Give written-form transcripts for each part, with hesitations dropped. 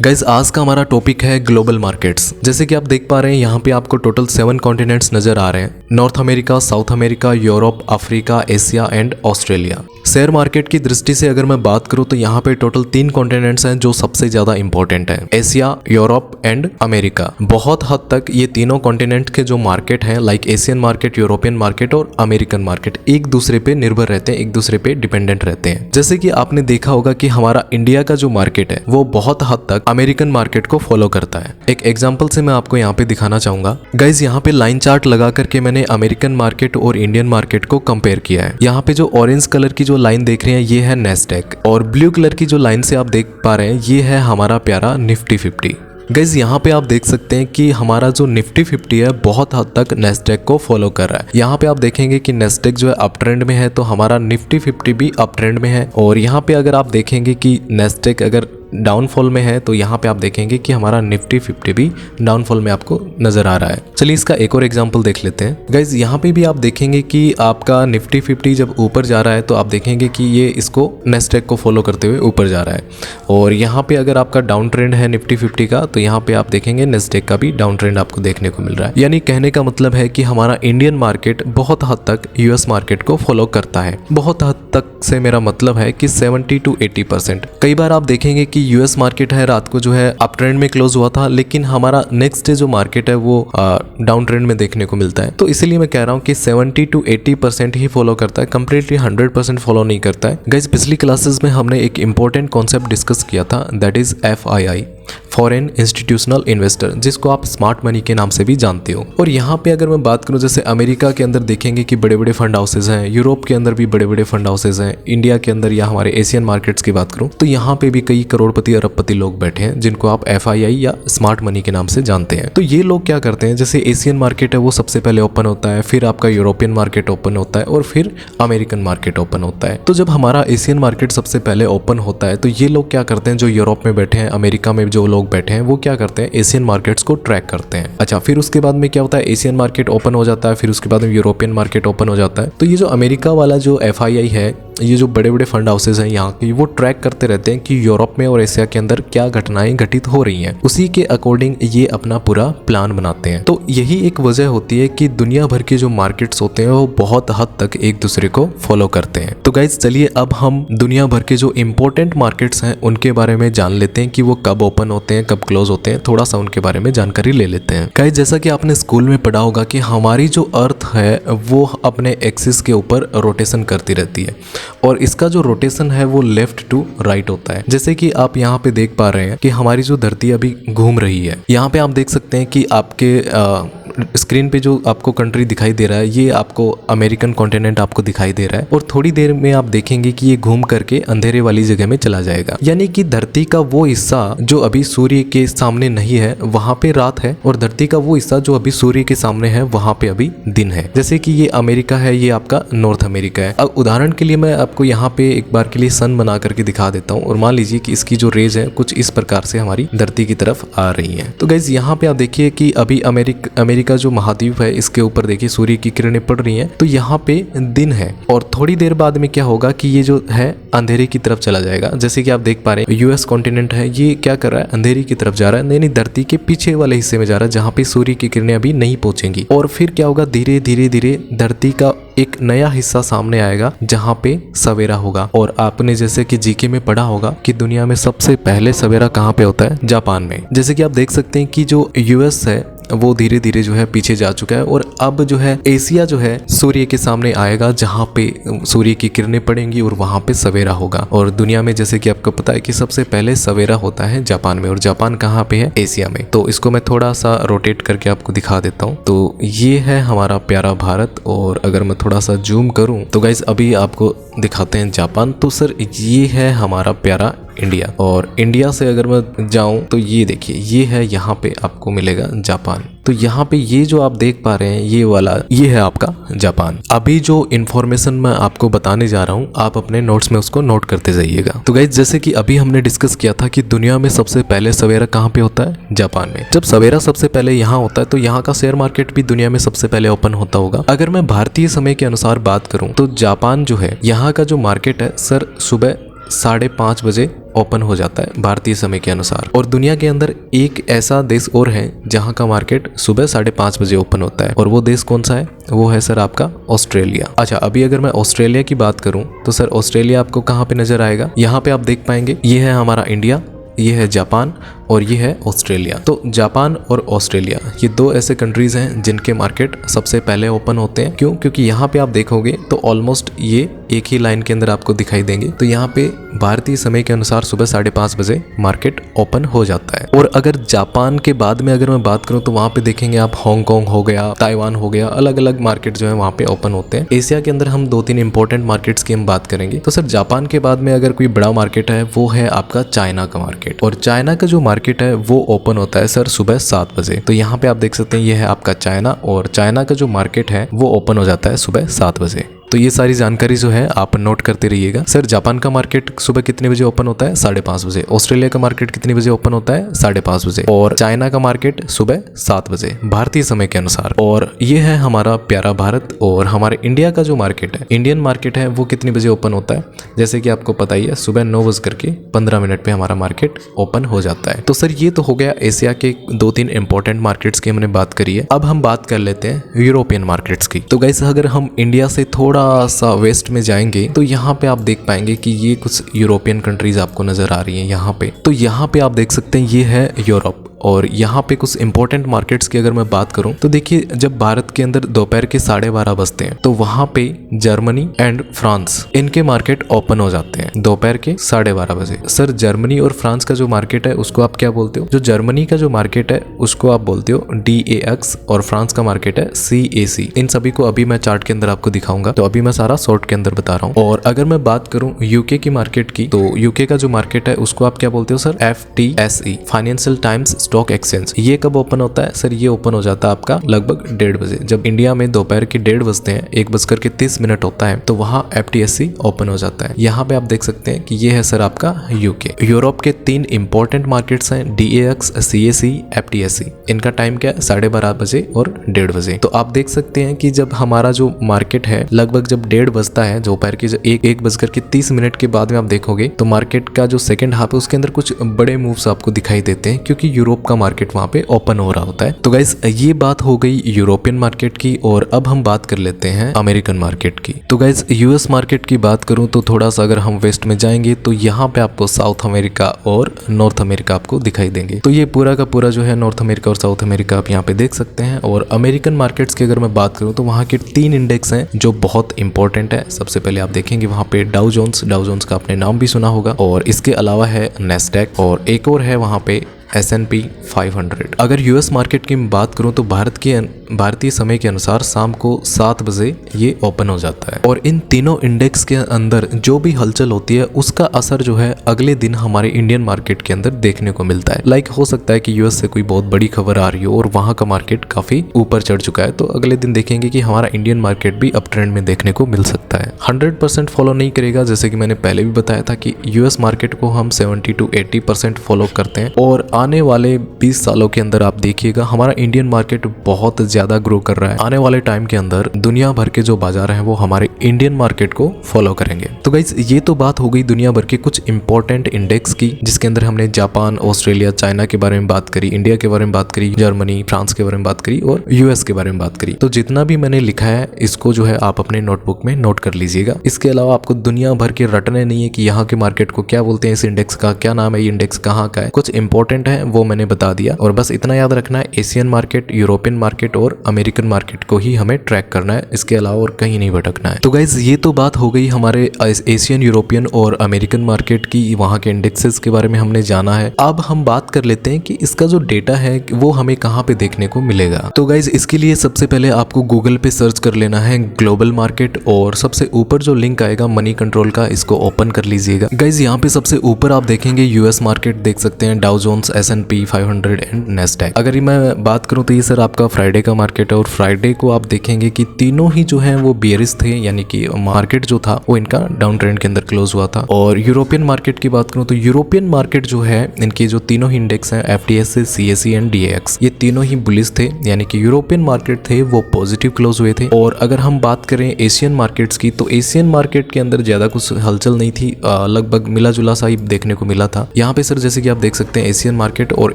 Guys आज का हमारा टॉपिक है ग्लोबल मार्केट्स। जैसे कि आप देख पा रहे हैं यहाँ पे आपको टोटल 7 कॉन्टिनेंट्स नजर आ रहे हैं। North America, south America, Europe, Africa, Asia and Australia. Share market की दृष्टि से अगर मैं बात करूँ तो यहाँ पे टोटल 3 कॉन्टिनेंट्स हैं जो सबसे ज्यादा इंपॉर्टेंट है, एशिया, यूरोप एंड अमेरिका। बहुत हद तक ये तीनों कॉन्टिनेंट के जो मार्केट हैं like Asian market, European market और अमेरिकन मार्केट एक दूसरे पे निर्भर रहते हैं, एक दूसरे पे डिपेंडेंट रहते हैं। जैसे कि आपने देखा होगा कि हमारा इंडिया का जो मार्केट है वो बहुत हद तक अमेरिकन मार्केट को फॉलो करता है। एक एग्जांपल से मैं आपको यहाँ पे दिखाना चाहूंगा। गाइज यहाँ पे लाइन चार्ट लगा करके मैंने अमेरिकन मार्केट और इंडियन मार्केट को कंपेयर किया है। यहाँ पे जो ऑरेंज कलर की जो लाइन देख रहे हैं ये है नेस्डैक और ब्लू कलर की जो लाइन से आप देख पा रहे हैं ये है हमारा प्यारा निफ्टी 50। गाइज यहाँ पे आप देख सकते हैं कि हमारा जो निफ्टी 50 है बहुत हद तक नेस्डैक को फॉलो कर रहा है। यहाँ पे आप देखेंगे कि नेस्डैक जो है अप ट्रेंड में है तो हमारा निफ्टी 50 भी अप ट्रेंड में है। और यहाँ पे अगर आप देखेंगे कि नेस्डैक अगर डाउनफॉल में है तो यहाँ पे आप देखेंगे कि हमारा निफ्टी 50 भी डाउनफॉल में आपको नजर आ रहा है। चलिए इसका एक और एग्जांपल देख लेते हैं। गाइज यहाँ पे भी आप देखेंगे कि आपका निफ्टी 50 जब ऊपर जा रहा है तो आप देखेंगे कि ये इसको नेस्डैक को फॉलो करते हुए ऊपर जा रहा है। और यहाँ पे अगर आपका डाउन ट्रेंड है निफ्टी 50 का तो यहाँ पे आप देखेंगे नेस्डैक का भी डाउन ट्रेंड आपको देखने को मिल रहा है। यानी कहने का मतलब है कि हमारा इंडियन मार्केट बहुत हद तक यूएस मार्केट को फॉलो करता है। बहुत हद तक से मेरा मतलब है कि 70 to 80%। कई बार आप देखेंगे कि यूएस मार्केट है रात को जो है अप ट्रेंड में क्लोज हुआ था लेकिन हमारा नेक्स्ट डे जो मार्केट है वो डाउन ट्रेंड में देखने को मिलता है। तो इसीलिए मैं कह रहा हूँ कि 70 to 80% ही फॉलो करता है, कंप्लीटली 100% फॉलो नहीं करता है। गाइज पिछली क्लासेस में हमने एक इंपॉर्टेंट कॉन्सेप्ट डिस्कस किया था, that is FII, foreign institutional investor, जिसको आप स्मार्ट मनी के नाम से भी जानते हो। और यहाँ पे अगर मैं बात करूँ जैसे अमेरिका के अंदर देखेंगे कि बड़े बड़े फंड हाउसेज हैं, यूरोप के अंदर भी बड़े बड़े फंड हाउसेज हैं, इंडिया के अंदर या हमारे एशियन मार्केट्स की बात करूँ तो यहाँ पे भी कई करोड़पति अरबपति लोग बैठे हैं जिनको आप FII या स्मार्ट मनी के नाम से जानते हैं। तो ये लोग क्या करते हैं, जैसे एशियन मार्केट है वो सबसे पहले ओपन होता है, फिर आपका यूरोपियन मार्केट ओपन होता है और फिर अमेरिकन मार्केट ओपन होता है। तो जब हमारा एशियन मार्केट सबसे पहले ओपन होता है तो ये लोग क्या करते हैं, जो यूरोप में बैठे हैं, अमेरिका में जो लोग बैठे हैं वो क्या करते हैं, एशियन मार्केट्स को ट्रैक करते हैं। अच्छा, फिर उसके बाद में क्या होता है, एशियन मार्केट ओपन हो जाता है, फिर उसके बाद में यूरोपियन मार्केट ओपन हो जाता है। तो ये जो अमेरिका वाला जो FII है, ये जो बड़े बड़े फंड हाउसेज हैं यहाँ के, वो ट्रैक करते रहते हैं कि यूरोप में और एशिया के अंदर क्या घटनाएं घटित हो रही हैं, उसी के अकॉर्डिंग ये अपना पूरा प्लान बनाते हैं। तो यही एक वजह होती है कि दुनिया भर के जो मार्केट्स होते हैं वो बहुत हद तक एक दूसरे को फॉलो करते हैं। तो गाइज चलिए अब हम दुनिया भर के जो इंपॉर्टेंट मार्केट्स हैं उनके बारे में जान लेते हैं कि वो कब ओपन होते हैं, कब क्लोज होते हैं, थोड़ा सा उनके बारे में जानकारी ले लेते हैं। गाइज जैसा कि आपने स्कूल में पढ़ा होगा कि हमारी जो अर्थ है वो अपने एक्सिस के ऊपर रोटेशन करती रहती है और इसका जो रोटेशन है वो लेफ्ट टू राइट होता है। जैसे कि आप यहाँ पे देख पा रहे हैं कि हमारी जो धरती अभी घूम रही है, यहाँ पे आप देख सकते हैं कि आपके स्क्रीन पे जो आपको कंट्री दिखाई दे रहा है ये आपको अमेरिकन कॉन्टिनेंट आपको दिखाई दे रहा है और थोड़ी देर में आप देखेंगे कि ये घूम करके अंधेरे वाली जगह में चला जाएगा। यानी कि धरती का वो हिस्सा जो अभी सूर्य के सामने नहीं है वहां पे रात है और धरती का वो हिस्सा जो अभी सूर्य के सामने है वहां पे अभी दिन है। जैसे कि ये अमेरिका है, ये आपका नॉर्थ अमेरिका है। अब उदाहरण के लिए मैं आपको यहाँ पे एक बार के लिए सन बना करके दिखा देता हूँ और मान लीजिए कि इसकी जो रेज है कुछ इस प्रकार से हमारी धरती की तरफ आ रही है। तो गाइज यहाँ पे आप देखिए कि अभी अमेरिका का जो महाद्वीप है इसके ऊपर देखिए सूर्य की किरणें पड़ रही हैं, तो यहाँ पे दिन है और थोड़ी देर बाद में क्या होगा कि ये जो है अंधेरे की तरफ चला जाएगा। जैसे कि आप देख पा रहे हैं यूएस कॉन्टिनेंट है, ये क्या कर रहा है, अंधेरे की तरफ जा रहा है, नहीं धरती के पीछे वाले हिस्से में जा रहा है जहाँ पे सूर्य की किरणें अभी नहीं पहुंचेंगी। और फिर क्या होगा, धीरे धीरे धीरे धरती का एक नया हिस्सा सामने आएगा जहाँ पे सवेरा होगा। और आपने जैसे कि जीके में पढ़ा होगा कि दुनिया में सबसे पहले सवेरा कहाँ पे होता है, जापान में। जैसे कि आप देख सकते हैं कि जो यूएस है वो धीरे धीरे जो है पीछे जा चुका है और अब जो है एशिया जो है सूर्य के सामने आएगा जहाँ पे सूर्य की किरणें पड़ेंगी और वहां पे सवेरा होगा। और दुनिया में जैसे कि आपको पता है कि सबसे पहले सवेरा होता है जापान में और जापान कहाँ पे है, एशिया में। तो इसको मैं थोड़ा सा रोटेट करके आपको दिखा देता हूँ। तो ये है हमारा प्यारा भारत और अगर मैं थोड़ा सा जूम करूँ तो गाइस अभी आपको दिखाते हैं जापान। तो सर ये है हमारा प्यारा इंडिया और इंडिया से अगर मैं जाऊं तो ये देखिए ये है, यहाँ पे आपको मिलेगा जापान। तो यहाँ पे ये जो आप देख पा रहे हैं ये वाला ये है आपका जापान। अभी जो इन्फॉर्मेशन मैं आपको बताने जा रहा हूँ आप अपने नोट्स में उसको नोट करते जाइएगा। तो गाइस जैसे कि अभी हमने डिस्कस किया था कि दुनिया में सबसे पहले सवेरा कहाँ पे होता है, जापान में। जब सवेरा सबसे पहले यहाँ होता है तो यहाँ का शेयर मार्केट भी दुनिया में सबसे पहले ओपन होता होगा। अगर मैं भारतीय समय के अनुसार बात करूँ तो जापान जो है यहाँ का जो मार्केट है सर सुबह 5:30 बजे ओपन हो जाता है भारतीय समय के अनुसार। और दुनिया के अंदर एक ऐसा देश और है जहां का मार्केट सुबह 5:30 बजे ओपन होता है, और वो देश कौन सा है? वो है सर आपका ऑस्ट्रेलिया। अच्छा, अभी अगर मैं ऑस्ट्रेलिया की बात करूं तो सर ऑस्ट्रेलिया आपको कहाँ पे नजर आएगा? यहाँ पे आप देख पाएंगे, ये है हमारा इंडिया, ये है जापान और ये है ऑस्ट्रेलिया। तो जापान और ऑस्ट्रेलिया ये दो ऐसे कंट्रीज हैं जिनके मार्केट सबसे पहले ओपन होते हैं। क्यों? क्योंकि यहाँ पे आप देखोगे तो ऑलमोस्ट ये एक ही लाइन के अंदर आपको दिखाई देंगे। तो यहाँ पे भारतीय समय के अनुसार सुबह 5:30 बजे मार्केट ओपन हो जाता है। और अगर जापान के बाद में अगर मैं बात करूँ तो वहाँ पे देखेंगे आप हांगकांग हो गया, ताइवान हो गया, अलग अलग मार्केट जो है वहाँ पे ओपन होते हैं। एशिया के अंदर हम 2-3 इंपॉर्टेंट मार्केट्स की हम बात करेंगे। तो सर जापान के बाद में अगर कोई बड़ा मार्केट है वो है आपका चाइना का मार्केट। और चाइना का जो मार्केट है वो ओपन होता है सर सुबह 7 बजे। तो यहाँ पे आप देख सकते हैं ये है आपका चाइना, और चाइना का जो मार्केट है वो ओपन हो जाता है सुबह 7 बजे। तो ये सारी जानकारी जो है आप नोट करते रहिएगा। सर जापान का मार्केट सुबह कितने बजे ओपन होता है? 5:30 बजे। ऑस्ट्रेलिया का मार्केट कितने बजे ओपन होता है? 5:30 बजे। और चाइना का मार्केट सुबह 7 बजे भारतीय समय के अनुसार। और ये है हमारा प्यारा भारत। और हमारे इंडिया का जो मार्केट है, इंडियन मार्केट है, वो कितने बजे ओपन होता है? जैसे कि आपको पता ही है, सुबह 9:15 पे हमारा मार्केट ओपन हो जाता है। तो सर ये तो हो गया एशिया के 2-3 इंपॉर्टेंट मार्केट्स की हमने बात करी है। अब हम बात कर लेते हैं यूरोपियन मार्केट्स की। तो गाइस अगर हम इंडिया से थोड़ा सा वेस्ट में जाएंगे तो यहाँ पे आप देख पाएंगे कि ये कुछ यूरोपियन कंट्रीज आपको नजर आ रही हैं यहाँ पे। तो यहाँ पे आप देख सकते हैं ये है यूरोप। और यहाँ पे कुछ इंपॉर्टेंट मार्केट्स की अगर मैं बात करूँ तो देखिए, जब भारत के अंदर दोपहर के 12:30 बजते हैं तो वहाँ पे जर्मनी एंड फ्रांस इनके मार्केट ओपन हो जाते हैं दोपहर के 12:30 बजे। सर जर्मनी और फ्रांस का जो मार्केट है उसको आप क्या बोलते हो? जो जर्मनी का जो मार्केट है उसको आप बोलते हो DAX, और फ्रांस का मार्केट है CAC। इन सभी को अभी मैं चार्ट के अंदर आपको दिखाऊंगा, तो अभी मैं सारा शॉर्ट के अंदर बता रहा हूँ। और अगर मैं बात करूँ यूके की मार्केट की, तो यूके का जो मार्केट है उसको आप क्या बोलते हो sir? FTSE, financial times stock exchange. ये कब ओपन होता है सर? ये ओपन हो जाता है आपका लगभग 1:30 बजे। जब इंडिया में दोपहर के 1:30 बजते हैं, 1:30 होता है, तो वहाँ FTSE ओपन हो जाता है। यहाँ पे आप देख सकते हैं कि ये है सर आपका यूके। यूरोप के 3 इंपॉर्टेंट मार्केट्स हैं, DAX, CAC, FTSE। इनका टाइम क्या है? 12:30 बजे और 1:30 बजे। तो आप देख सकते हैं कि जब हमारा जो मार्केट है लगभग जब 1:30 बजता है दोपहर के 1:30 के बाद में आप देखोगे तो मार्केट का जो सेकंड हाफ है उसके अंदर कुछ बड़े मूव्स आपको दिखाई देते हैं, क्योंकि यूरोप का मार्केट वहां पे ओपन हो रहा होता है। तो गाइस ये बात हो गई यूरोपियन मार्केट की। और अब हम बात कर लेते हैं अमेरिकन मार्केट की। तो गाइस US मार्केट की बात करूं तो थोड़ा सा अगर हम वेस्ट में जाएंगे तो यहाँ पे आपको साउथ अमेरिका और नॉर्थ अमेरिका आपको दिखाई देंगे। तो ये पूरा का पूरा जो है नॉर्थ अमेरिका और साउथ अमेरिका आप यहाँ पे देख सकते हैं। और अमेरिकन मार्केट्स की अगर मैं बात करूँ तो वहाँ के 3 इंडेक्स हैं जो बहुत इंपॉर्टेंट है। सबसे पहले आप देखेंगे वहाँ पे डाउ जोन्स का आपने नाम भी सुना होगा, और इसके अलावा है नेस्डैक, और एक और है वहाँ पे S&P 500। अगर US मार्केट की बात करूं तो भारतीय समय के अनुसार शाम को 7 बजे ये ओपन हो जाता है। और इन तीनों इंडेक्स के अंदर जो भी हलचल होती है उसका असर जो है अगले दिन हमारे इंडियन मार्केट के अंदर देखने को मिलता है। लाइक हो सकता है कि US से कोई बहुत बड़ी खबर आ रही हो और वहां का मार्केट काफी ऊपर चढ़ चुका है, तो अगले दिन देखेंगे कि हमारा इंडियन मार्केट भी अप ट्रेंड में देखने को मिल सकता है। 100% फॉलो नहीं करेगा, जैसे कि मैंने पहले भी बताया था कि US मार्केट को हम 70 to 80% फॉलो करते हैं। और आने वाले 20 सालों के अंदर आप देखिएगा हमारा इंडियन मार्केट बहुत ज्यादा ग्रो कर रहा है। आने वाले टाइम के अंदर दुनिया भर के जो बाजार हैं वो हमारे इंडियन मार्केट को फॉलो करेंगे। तो गाइस ये तो बात हो गई दुनिया भर के कुछ इंपॉर्टेंट इंडेक्स की, जिसके अंदर हमने जापान, ऑस्ट्रेलिया, चाइना के बारे में बात करी, इंडिया के बारे में बात करी, जर्मनी, फ्रांस के बारे में बात करी और US के बारे में बात करी। तो जितना भी मैंने लिखा है इसको जो है आप अपने नोटबुक में नोट कर लीजिएगा। इसके अलावा आपको दुनिया भर के रटने नहीं है कि यहाँ के मार्केट को क्या बोलते हैं, इस इंडेक्स का क्या नाम है, ये इंडेक्स कहाँ का है। कुछ इंपॉर्टेंट है वो मैंने बता दिया, और बस इतना याद रखना है, एशियन मार्केट, यूरोपियन मार्केट और अमेरिकन मार्केट को ही हमें ट्रैक करना है, इसके अलावा और कहीं नहीं भटकना है। तो गाइज ये तो बात हो गई हमारे एशियन, यूरोपियन और अमेरिकन मार्केट की, वहाँ के इंडेक्सेस के बारे में हमने जाना है। अब हम बात कर लेते हैं कि इसका जो डेटा है वो हमें कहाँ पे देखने को मिलेगा। तो गाइज इसके लिए सबसे पहले आपको गूगल पे सर्च कर लेना है ग्लोबल मार्केट, और सबसे ऊपर जो लिंक आएगा मनी कंट्रोल का, इसको ओपन कर लीजिएगा। गाइज यहाँ पे सबसे ऊपर आप देखेंगे US मार्केट देख सकते हैं, Dow Jones, S&P 500 and Nasdaq. अगर मैं बात करूं तो ये सर आपका फ्राइडे का का मार्केट है और फ्राइडे को आप देखेंगे कि तीनों ही जो है वो बियरिश थे, यानी कि मार्केट जो था वो इनका डाउन ट्रेंड के अंदर क्लोज हुआ था। और यूरोपियन मार्केट की बात करूं तो यूरोपियन मार्केट जो है इनके जो तीनों ही इंडेक्स हैं FTSE, CSE एंड DAX, ये तीनों ही बुलिश थे, यानी कि यूरोपियन मार्केट थे वो पॉजिटिव क्लोज हुए थे। और अगर हम बात करें एशियन मार्केट्स की तो एशियन मार्केट के अंदर ज्यादा कुछ हलचल नहीं थी, लगभग मिला जुला सा ही देखने को मिला था। यहाँ पे सर जैसे कि आप देख सकते हैं एशियन मार्केट, और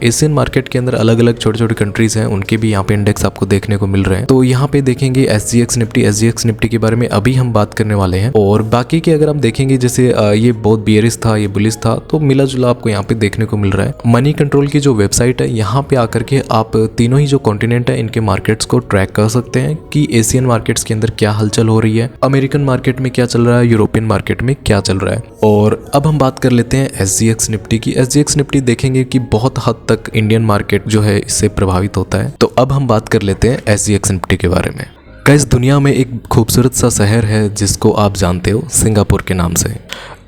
एशियन मार्केट के अंदर अलग अलग छोटे छोटे कंट्रीज हैं, उनके भी यहाँ पे इंडेक्स आपको देखने को मिल रहे हैं। तो यहाँ पे देखेंगे SGX निफ्टी के बारे में अभी हम बात करने वाले हैं। और बाकी के अगर हम देखेंगे जैसे ये बहुत बियरिश था, ये बुलिश था, तो मिला जुला आपको यहाँ पे देखने को मिल रहा है। मनी कंट्रोल की जो वेबसाइट है यहाँ पे आकर के आप तीनों ही जो कॉन्टिनेंट है इनके मार्केट्स को ट्रैक कर सकते हैं कि एशियन मार्केट्स के अंदर क्या हलचल हो रही है, अमेरिकन मार्केट में क्या चल रहा है, यूरोपियन मार्केट में क्या चल रहा है। और अब हम बात कर लेते हैं SGX निफ्टी की। SGX निफ्टी देखेंगे कि बहुत हद तक इंडियन मार्केट जो है इससे प्रभावित होता है। तो अब हम बात कर लेते हैं SGX निफ्टी के बारे में। गाइस, दुनिया में एक खूबसूरत सा शहर है जिसको आप जानते हो सिंगापुर के नाम से।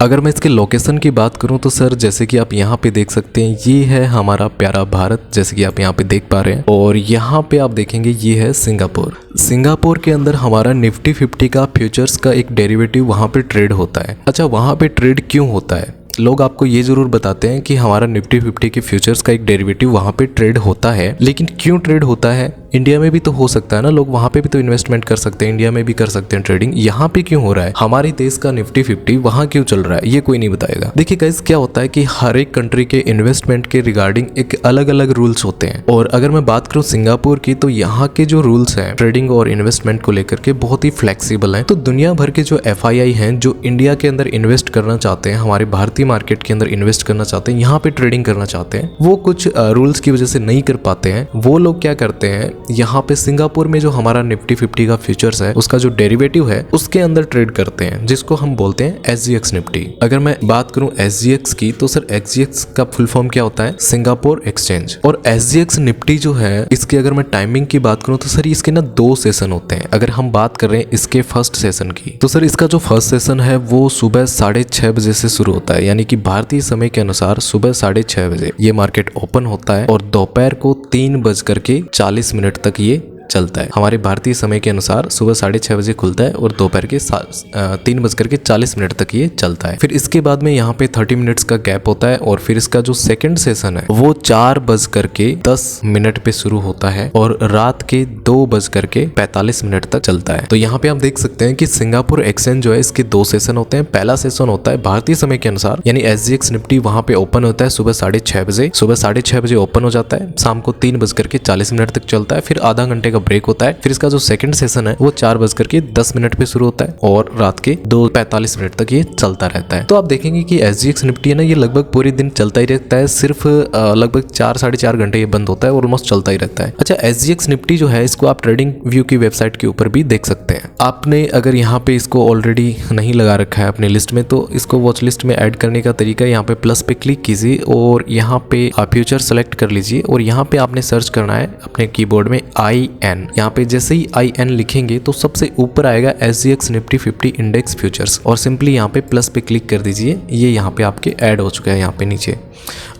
अगर मैं इसके लोकेशन की बात करूं तो सर जैसे कि आप यहाँ पे देख सकते हैं ये है हमारा प्यारा भारत, जैसे कि आप यहाँ पे देख पा रहे हैं। और यहाँ पे आप देखेंगे ये है सिंगापुर। सिंगापुर के अंदर हमारा निफ्टी 50 का फ्यूचर्स का एक डेरिवेटिव वहाँ पे ट्रेड होता है। अच्छा, वहाँ पे ट्रेड क्यों होता है? लोग आपको ये जरूर बताते हैं कि हमारा निफ्टी 50 के फ्यूचर्स का एक डेरिवेटिव वहाँ पे ट्रेड होता है, लेकिन क्यों ट्रेड होता है? इंडिया में भी तो हो सकता है ना, लोग वहाँ पे भी तो इन्वेस्टमेंट कर सकते हैं, इंडिया में भी कर सकते हैं ट्रेडिंग। यहाँ पे क्यों हो रहा है? हमारे देश का निफ्टी 50 वहाँ क्यों चल रहा है? ये कोई नहीं बताएगा। देखिए गाइस, क्या होता है कि हर एक कंट्री के इन्वेस्टमेंट के रिगार्डिंग एक अलग अलग रूल्स होते हैं। और अगर मैं बात करूँ सिंगापुर की तो यहाँ के जो रूल्स हैं ट्रेडिंग और इन्वेस्टमेंट को लेकर के बहुत ही फ्लेक्सिबल हैं। तो दुनिया भर के जो FII हैं जो इंडिया के अंदर इन्वेस्ट करना चाहते हैं, हमारे भारतीय मार्केट के अंदर इन्वेस्ट करना चाहते हैं, यहाँ पे ट्रेडिंग करना चाहते हैं, वो कुछ रूल्स की वजह से नहीं कर पाते हैं। वो लोग क्या करते हैं, यहाँ पे सिंगापुर में जो हमारा निफ्टी 50 का फ्यूचर्स है उसका जो डेरिवेटिव है उसके अंदर ट्रेड करते हैं, जिसको हम बोलते हैं SGX निफ्टी। अगर मैं बात करूं SGX की तो सर SGX का फुल फॉर्म क्या होता है? Singapore exchange. और SGX निफ्टी जो है इसकी अगर मैं टाइमिंग की बात करूं तो सर इसके ना 2 सेशन होते हैं। अगर हम बात कर रहे हैं इसके फर्स्ट सेशन की तो सर इसका जो फर्स्ट सेशन है वो सुबह 6:30 बजे से शुरू होता है, यानी कि भारतीय समय के अनुसार सुबह 6:30 बजे ये मार्केट ओपन होता है और दोपहर को 3:40 तक ये चलता है। हमारे भारतीय समय के अनुसार सुबह 6:30 बजे खुलता है और दोपहर के 3:40 तक ये चलता है। फिर इसके बाद में यहाँ पे 30 मिनट्स का गैप होता है और फिर इसका जो सेकंड सेशन है वो 4:10 पे शुरू होता है और रात के 2:45 तक चलता है। तो यहाँ पे आप देख सकते हैं कि सिंगापुर एक्सचेंज जो है इसके 2 सेशन होते हैं। पहला सेशन होता है भारतीय समय के अनुसार, यानी SGX निफ्टी वहाँ पे ओपन होता है सुबह 6:30 बजे। सुबह 6:30 बजे ओपन हो जाता है, शाम को 3:40 तक चलता है, फिर आधा घंटे ब्रेक होता है। फिर इसका जो सेकंड सेशन है वो 4:10 पे शुरू होता है और रात के 2:45 तक ये चलता रहता है। तो आप देखेंगे कि SGX निफ्टी है ना, ये लगभग पूरे दिन चलता ही रहता है, सिर्फ लगभग 4-4.5 घंटे ये बंद होता है और ऑलमोस्ट चलता ही रहता है। अच्छा, SGX निफ्टी जो है इसको आप ट्रेडिंग व्यू की वेबसाइट के ऊपर भी देख सकते हैं। आपने अगर यहाँ पे इसको ऑलरेडी नहीं लगा रखा है अपने लिस्ट में तो इसको वॉच लिस्ट में ऐड करने का तरीका, यहाँ पे प्लस पे क्लिक कीजिए और यहाँ पे फ्यूचर सेलेक्ट कर लीजिए और यहाँ पे आपने सर्च करना है अपने कीबोर्ड में IN। यहाँ पे जैसे ही IN लिखेंगे तो सबसे ऊपर आएगा SGX निफ्टी 50 इंडेक्स फ्यूचर्स और सिंपली यहाँ पे प्लस पे क्लिक कर दीजिए। ये यहाँ पे आपके ऐड हो चुका है यहाँ पे नीचे।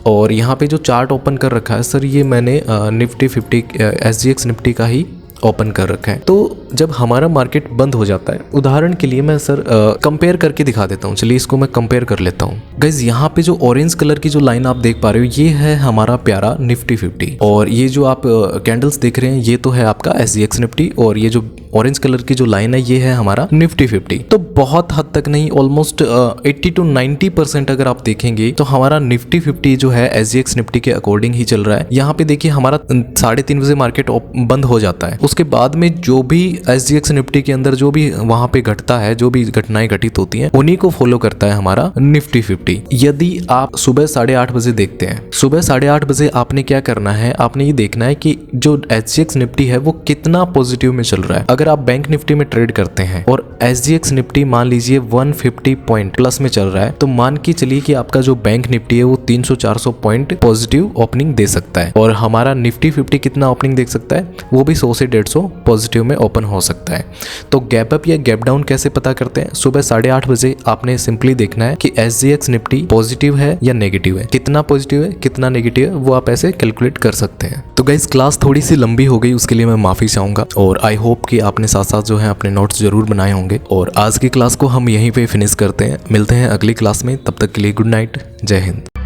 और यहाँ पे जो चार्ट ओपन कर रखा है सर ये मैंने निफ्टी 50 SGX निफ्टी का ही ओपन कर रखा है। तो जब हमारा मार्केट बंद हो जाता है, उदाहरण के लिए मैं सर कंपेयर करके दिखा देता हूँ। चलिए इसको मैं कंपेयर कर लेता हूँ। गाइज, यहाँ पे जो ऑरेंज कलर की जो लाइन आप देख पा रहे हो ये है हमारा प्यारा निफ्टी 50 और ये जो आप कैंडल्स देख रहे हैं ये तो है आपका SGX निफ्टी और ये जो ऑरेंज कलर की जो लाइन है ये है हमारा निफ्टी 50। तो बहुत हद तक नहीं, ऑलमोस्ट 80 to 90% अगर आप देखेंगे तो हमारा निफ्टी 50 जो है SGX निफ्टी के अकॉर्डिंग ही चल रहा है। यहाँ पे देखिए हमारा 3:30 बजे मार्केट बंद हो जाता है। उसके बाद में जो भी SGX निफ्टी के अंदर जो भी वहां पे घटता है, जो भी घटनाएं घटित होती हैं उन्हीं को फॉलो करता है हमारा निफ्टी 50। यदि आप सुबह 8:30 बजे देखते हैं, सुबह 8:30 बजे आपने क्या करना है, आपने ये देखना है कि जो SGX निफ्टी है वो कितना पॉजिटिव में चल रहा है। अगर आप बैंक निफ्टी में ट्रेड करते हैं और SGX निफ्टी मान लीजिए 150 पॉइंट प्लस में चल रहा है तो मान के चलिए कि आपका जो बैंक निफ्टी है वो 300-400 पॉइंट पॉजिटिव ओपनिंग दे सकता है और हमारा निफ्टी 50 कितना ओपनिंग देख सकता है, वो भी 100 से 150 पॉजिटिव में ओपन हो सकता है। तो गैप अप या गैप डाउन कैसे पता करते हैं? सुबह 8:30 बजे आपने सिंपली देखना है कि SGX निफ्टी पॉजिटिव है या नेगेटिव है, कितना पॉजिटिव है कितना नेगेटिव है वो आप ऐसे कैलकुलेट कर सकते हैं। तो गाइस क्लास थोड़ी सी लंबी हो गई, उसके लिए मैं माफी चाहूंगा और आई होप कि आपने साथ साथ जो है अपने नोट्स जरूर बनाए होंगे। और आज की क्लास को हम यहीं पे फिनिश करते हैं, मिलते हैं अगली क्लास में, तब तक के लिए गुड नाइट, जय हिंद।